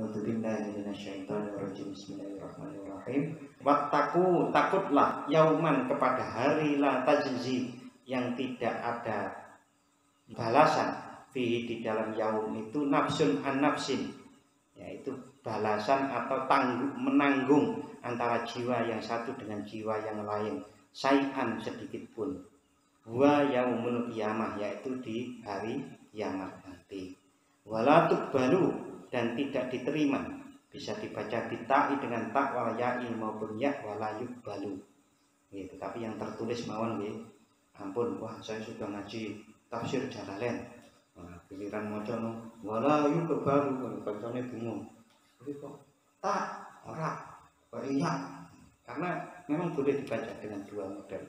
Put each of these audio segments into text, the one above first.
A'udzubillahi minasyaitonirrajim. Bismillahirrahmanirrahim. Wattaqu, takutlah yauman, kepada hari la tajzi, yang tidak ada balasan fihi, di dalam yaum itu, nafsun an nafsin, yaitu balasan atau menanggung antara jiwa yang satu dengan jiwa yang lain, syai'an, sedikit pun. Wa yaumul qiyamah, yaitu di hari kiamat nanti. Wala tuqbalu, dan tidak diterima, bisa dibaca bitai dengan tak wal ya'i maupun ya, wala yuqbalu. Gitu, tapi yang tertulis mawon nggih. Ampun, wah saya sudah ngaji tafsir Jalalain. Nah, giliran maca wala yuqbalu, kancane bingung. Jadi kok tak ora kok iya, karena memang boleh dibaca dengan dua model.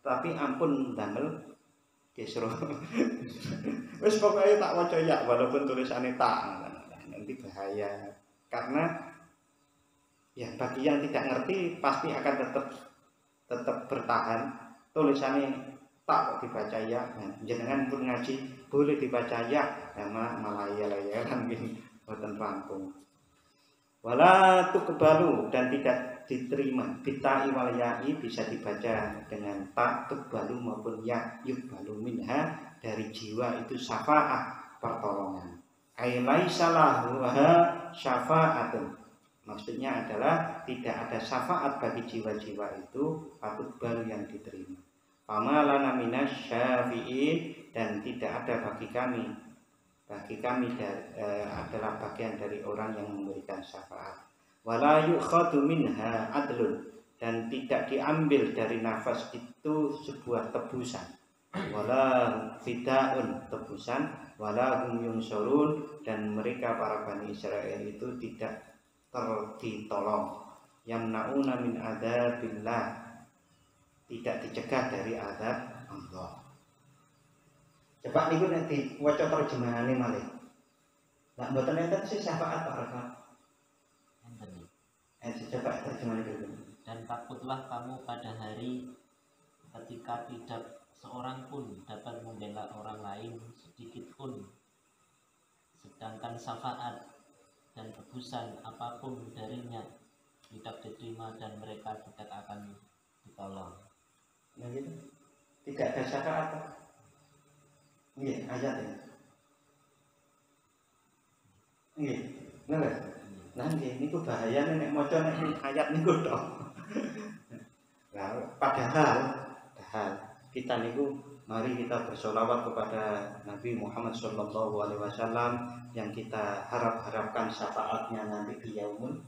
Tapi ampun damel kisro. Wis pokoke tak waca ya walaupun tulisannya tak, nanti bahaya. Karena ya bagi yang tidak ngerti pasti akan tetap bertahan. Tulisannya tak kok dibaca ya. Jenengan pun ngaji boleh dibaca ya, malah ya-ya gini boten rampung. Wala tuqbalu, dan tidak diterima bitai wal ya'i, bisa dibaca dengan tak tuqbalu maupun ya yuqbalu minha, dari jiwa itu syafa'ah, pertolongan. Ai laisa lahu syafa'atun, maksudnya adalah tidak ada syafaat bagi jiwa-jiwa itu patut baru yang diterima. Fama lana minasy syafi'in, dan tidak ada bagi kami adalah bagian dari orang yang memberikan syafaat. Wala yukhadu minha adlun, dan tidak diambil dari nafas itu sebuah tebusan. Wala fidaun, tebusan. Wala hum yunsurun, dan mereka para Bani Israel itu tidak ditolong. Yamnauna min adzabillah, tidak dicegah dari azab Allah. Coba niku nanti waca terjemahane malih. Lah mboten enten sih syafaat Pak Arfa. Enten. Coba terjemahane dulu. Dan takutlah kamu pada hari ketika tidak seorang pun dapat membela orang lain sedikit pun, sedangkan syafaat dan tebusan apapun darinya tidak diterima, dan mereka tidak akan ditolong. Nah gitu. Tidak ada syafaat. Iya, ayat ya. Iya, benar. Nah, ini tuh bahaya nek maca nek ayat niku tok. Nah, padahal kita niku mari kita bersolawat kepada Nabi Muhammad SAW yang kita harapkan syafaatnya nanti di yaumul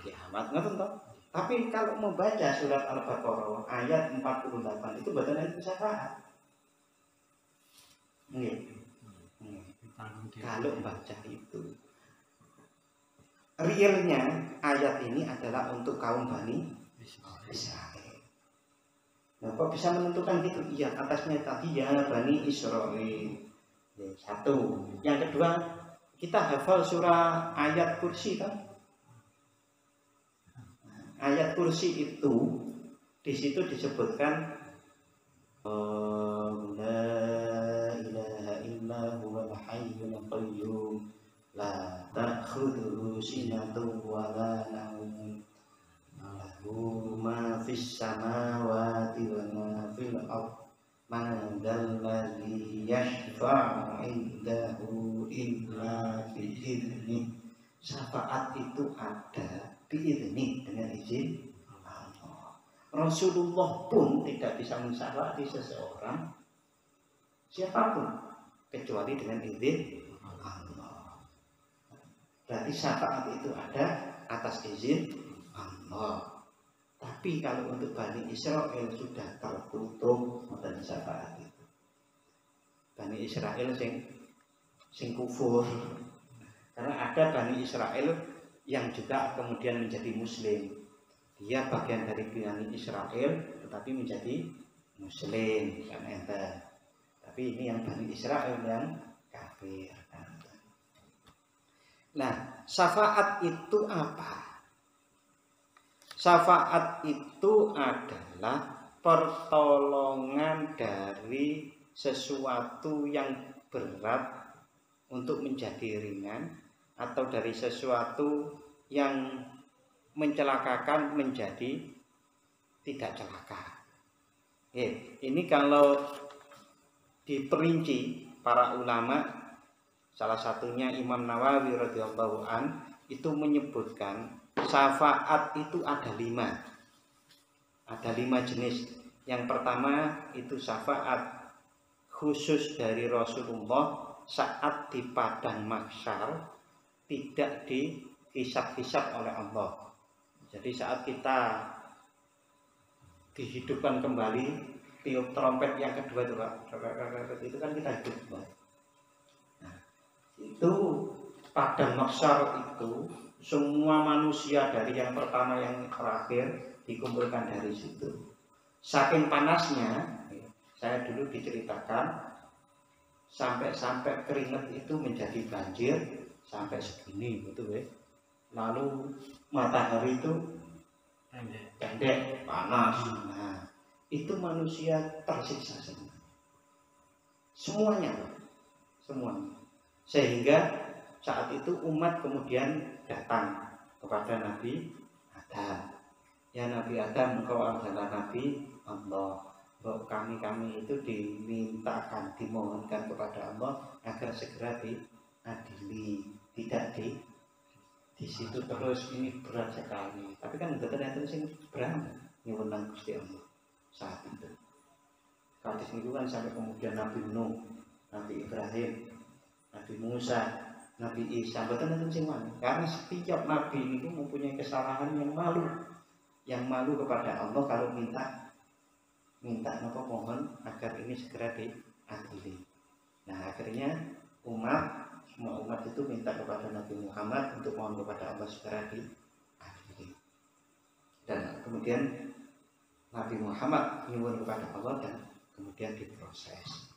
kiamat, ngoten toh. Tapi kalau membaca surat Al-Baqarah ayat 48 itu betul itu syafaat. Kalau baca itu realnya ayat ini adalah untuk kaum Bani Israel. Nah, kok bisa menentukan gitu? Iya, atasnya tadi ya Bani Israel. Satu. Yang kedua, kita hafal surah ayat kursi kan? Ayat kursi itu di situ disebutkan qayyum la ta'khudhuhu sinatun wa la nawm lahu ma fis samawati wa ma fil ardh man dzal ladzi yashfa'u 'indahu illa bi'idznih. Syafaat itu ada bi'idznih, dengan izin Allah. Rasulullah pun tidak bisa mensyafaati seseorang siapapun kecuali dengan izin Allah. Berarti syafaat itu ada atas izin Allah. Tapi kalau untuk Bani Israel sudah tertutup dan syafaat itu. Bani Israel sing kufur. Karena ada Bani Israel yang juga kemudian menjadi Muslim. Dia bagian dari Bani Israel tetapi menjadi Muslim, kan enten. Tapi ini yang Bani Israel yang kafir. Nah, syafaat itu apa? Syafaat itu adalah pertolongan dari sesuatu yang berat untuk menjadi ringan, atau dari sesuatu yang mencelakakan menjadi tidak celaka. Ini kalau diperinci para ulama, salah satunya Imam Nawawi radhiyallahu an itu menyebutkan syafaat itu ada 5. Ada 5 jenis. Yang pertama itu syafaat khusus dari Rasulullah saat di padang mahsyar, tidak dihisab-hisab oleh Allah. Jadi saat kita dihidupkan kembali, tiup trompet yang kedua itu Pak, itu kan kita hidup. Nah, itu padang mahsyar itu semua manusia dari yang pertama yang terakhir dikumpulkan dari situ. Saking panasnya, saya dulu diceritakan sampai keringat itu menjadi banjir sampai segini gitu ya. Lalu matahari itu pendek, panas. Nah, itu manusia tersiksa semuanya. Sehingga saat itu umat kemudian datang kepada Nabi Adam. Ya Nabi Adam, engkau adalah Nabi Allah. Bahwa kami itu dimintakan, dimohonkan kepada Allah agar segera diadili, tidak di situ terus. Ini berat sekali. Tapi kan ternyata sing berani nyuwun Gusti Allah saat itu. Hadis itu kan sampai kemudian Nabi Nuh, Nabi Ibrahim, Nabi Musa, Nabi Isa, betul sing mana? Karena setiap nabi itu mempunyai kesalahan yang malu kepada Allah kalau minta mohon agar ini segera diadili. Nah akhirnya semua umat itu minta kepada Nabi Muhammad untuk mohon kepada Allah segera diadili. Dan kemudian Nabi Muhammad nyuwun kepada Allah dan kemudian diproses.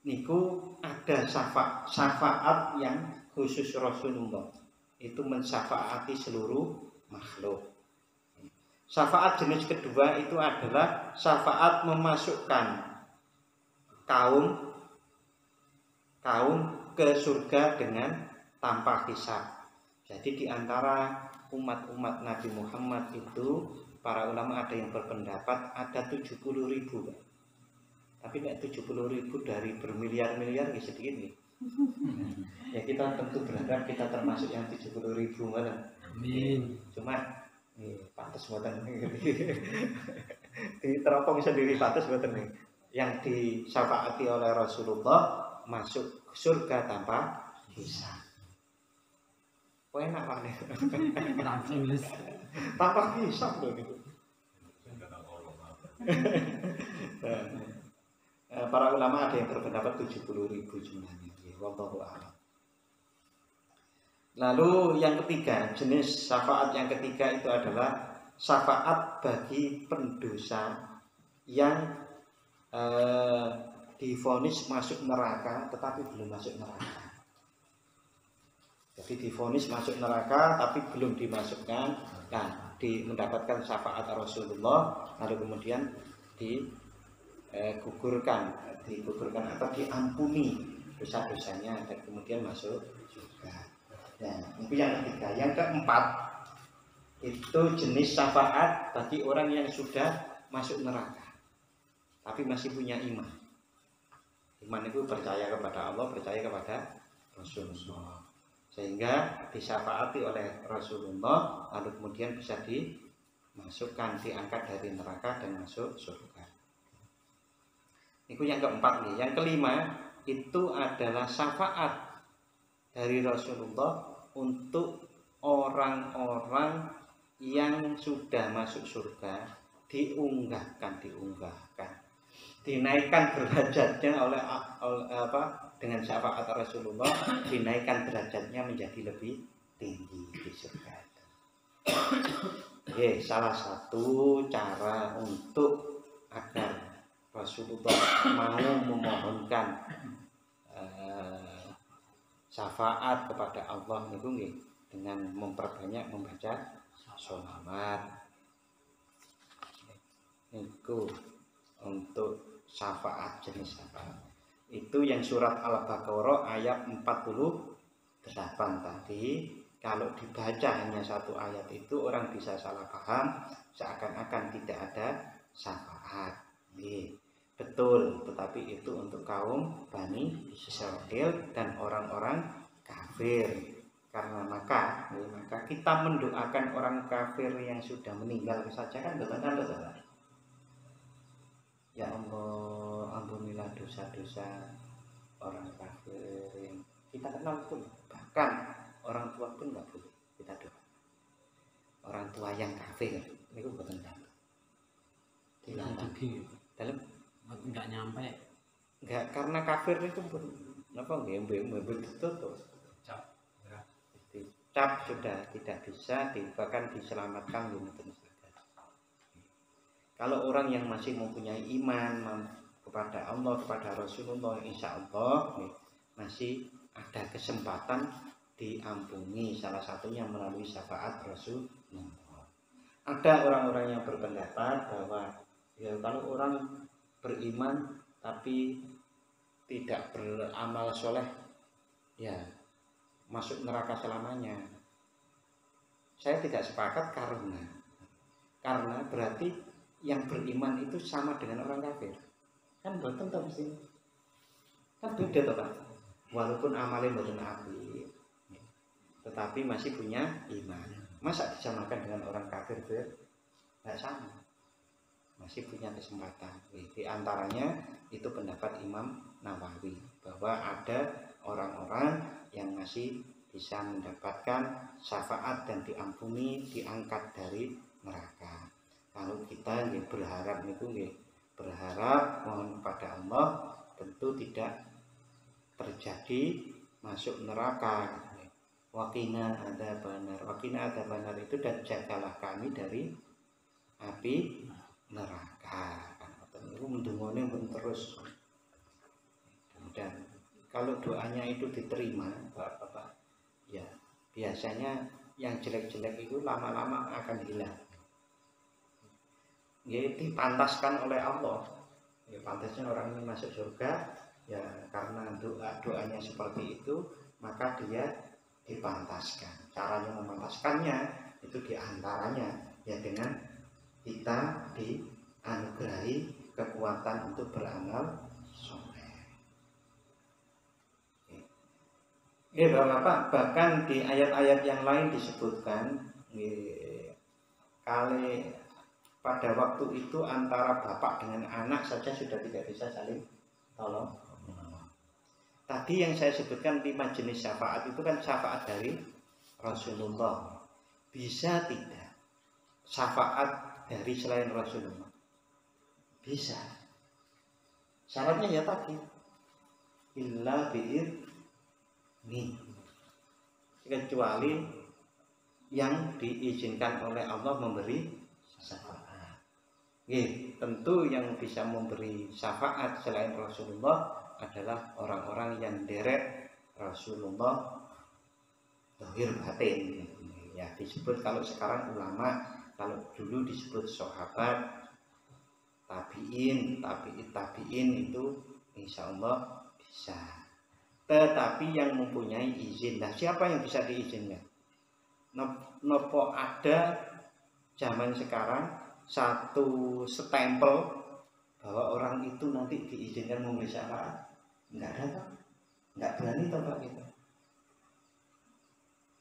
Niku ada syafaat yang khusus Rasulullah, itu mensyafaati seluruh makhluk. Syafaat jenis kedua itu adalah syafaat memasukkan kaum ke surga dengan tanpa hisab. Jadi di antara umat-umat Nabi Muhammad itu para ulama ada yang berpendapat ada 70.000. Tapi nek 70.000 dari bermiliar-miliar ya sedikit nih. Ya kita tentu berharap kita termasuk yang 70.000 malah. Amin. Cuma pantas buatan di teropong sendiri pantas buatan nih. Yang disyafaati oleh Rasulullah masuk surga tanpa hisab. Kok enak banget. Tanpa hisab loh gitu. Para ulama ada yang berpendapat 70.000 jumlahnya. Wallahu a'lam. Lalu yang ketiga, jenis syafaat yang ketiga itu adalah syafaat bagi pendosa yang divonis masuk neraka tetapi belum masuk neraka. Jadi divonis masuk neraka tapi belum dimasukkan, nah mendapatkan syafaat Rasulullah, lalu kemudian digugurkan atau diampuni dosa-dosanya dan kemudian masuk surga. Nah, itu yang ketiga. Yang keempat itu jenis syafaat bagi orang yang sudah masuk neraka tapi masih punya iman. Iman itu percaya kepada Allah, percaya kepada Rasulullah, sehingga disyafaati oleh Rasulullah lalu kemudian bisa dimasukkan, diangkat dari neraka dan masuk surga. Itu yang keempat nih. Yang kelima itu adalah syafaat dari Rasulullah untuk orang-orang yang sudah masuk surga, diunggahkan, dinaikkan derajatnya oleh dengan syafaat Rasulullah, dinaikkan derajatnya menjadi lebih tinggi di surga. Oke, salah satu cara untuk agar Rasulullah mau memohonkan syafaat kepada Allah itu dengan memperbanyak membaca sholawat. Itu untuk syafaat, jenis syafaat. Itu yang surat Al-Baqarah ayat 48. 8 tadi, kalau dibaca hanya satu ayat itu orang bisa salah paham seakan-akan tidak ada syafaat. Betul, tetapi itu untuk kaum Bani Israil dan orang-orang kafir. Karena maka kita mendoakan orang kafir yang sudah meninggal saja kan betul. Ya Allah, ampunilah dosa-dosa orang kafir yang kita kenal pun, bahkan orang tua pun nggak boleh kita doa. Orang tua yang kafir itu betul dilarang. Dalam nggak nyampe. Nggak, karena kafir itu apa betul cap sudah tidak bisa bahkan diselamatkan betul. Kalau orang yang masih mempunyai iman kepada Allah, kepada Rasulullah, insya Allah masih ada kesempatan diampuni, salah satunya melalui syafaat Rasulullah. Ada orang-orang yang berpendapat bahwa ya kalau orang beriman tapi tidak beramal soleh, ya masuk neraka selamanya. Saya tidak sepakat karena berarti yang beriman itu sama dengan orang kafir. Kan betul toh mesti. Kan beda toh Pak. Walaupun amalnya mboten apik, tetapi masih punya iman. Masa disamakan dengan orang kafir? Tidak sama. Masih punya kesempatan. Di antaranya itu pendapat Imam Nawawi bahwa ada orang-orang yang masih bisa mendapatkan syafaat dan diampuni, diangkat dari neraka. Kalau kita berharap mohon kepada Allah, tentu tidak terjadi masuk neraka. Wakina ada benar itu, dan jagalah kami dari api neraka. Itu mendungone terus. Dan kalau doanya itu diterima, Bapak, ya biasanya yang jelek-jelek itu lama-lama akan hilang. Ya, dipantaskan oleh Allah. Ya, pantasnya orang ini masuk surga ya karena doanya seperti itu, maka dia dipantaskan. Caranya memantaskannya itu diantaranya ya dengan kita dianugerahi kekuatan untuk beramal soleh. Ya Bapak, bahkan di ayat-ayat yang lain disebutkan kali pada waktu itu antara bapak dengan anak saja sudah tidak bisa saling tolong. Tadi yang saya sebutkan 5 jenis syafaat itu kan syafaat dari Rasulullah. Bisa tidak syafaat dari selain Rasulullah? Bisa. Syaratnya ya tadi illa bi'izni, kecuali yang diizinkan oleh Allah memberi syafaat. Tentu yang bisa memberi syafaat selain Rasulullah adalah orang-orang yang derek Rasulullah zahir batin. Ya disebut kalau sekarang ulama, kalau dulu disebut sahabat, tabiin itu insya Allah bisa. Tetapi yang mempunyai izin, nah siapa yang bisa diizinkan? Nopo ada zaman sekarang satu stempel bahwa orang itu nanti diizinkan memberi syafaat? Enggak ada Pak. Enggak berani toh Pak kita.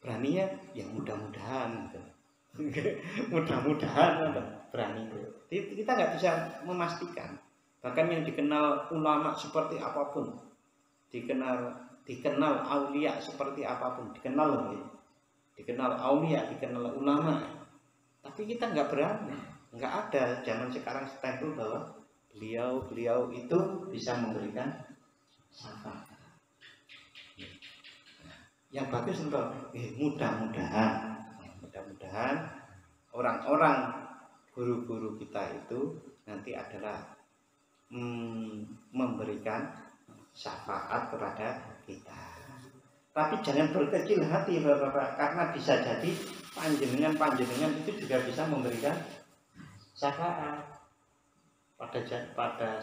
Beraninya yang mudah-mudahan gitu. Mudah-mudahan berani itu. Kita nggak bisa memastikan. Bahkan yang dikenal ulama seperti apapun, dikenal aulia seperti apapun, dikenal aulia, dikenal ulama, tapi kita nggak berani. Nggak ada zaman sekarang stempel bahwa beliau itu bisa memberikan syafaat. Yang bagus untuk mudah-mudahan orang-orang guru-guru kita itu nanti adalah memberikan syafaat kepada kita. Tapi jangan berkecil hati Bapak, karena bisa jadi panjenengan itu juga bisa memberikan syafaat pada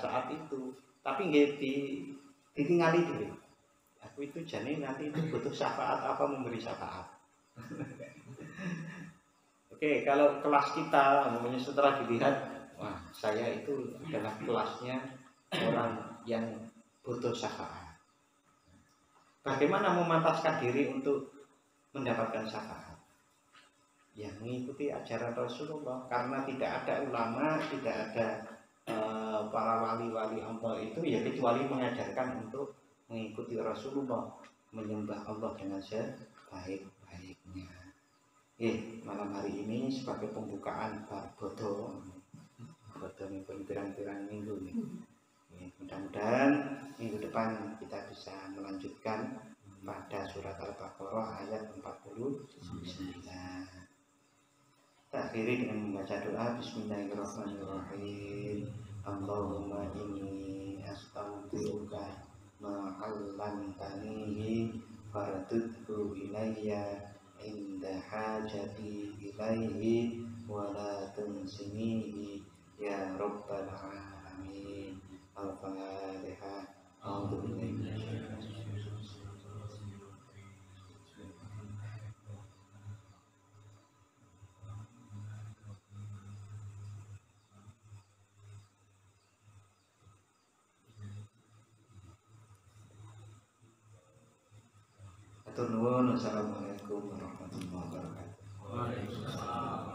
saat itu. Tapi nggak ditinggali dulu. Aku itu jane nanti itu butuh syafaat apa memberi syafaat. Oke, kalau kelas kita namanya setelah dilihat, wah saya itu adalah kelasnya orang yang butuh syafaat. Bagaimana memantaskan diri untuk mendapatkan syafaat? Yang mengikuti ajaran Rasulullah, karena tidak ada ulama, tidak ada para wali-wali Allah itu ya kecuali mengajarkan untuk mengikuti Rasulullah, menyembah Allah dengan sebaik-baiknya. Malam hari ini sebagai pembukaan bar bodo ini pirang-pirang minggu nih. Mudah-mudahan minggu depan kita bisa melanjutkan pada surat Al-Baqarah ayat 49. Kita akhiri dengan membaca doa. Bismillahirrahmanirrahim. Allahumma inni astaghfiruka ma 'allamtanihi fardudhu ilayya inda hajati ilaihi wa la tunsinihi ya rabbal alamin. Al-Fatihah. A'udzu billahi minasyaitonir rajim. Assalamualaikum warahmatullahi wabarakatuh. Waalaikumsalam.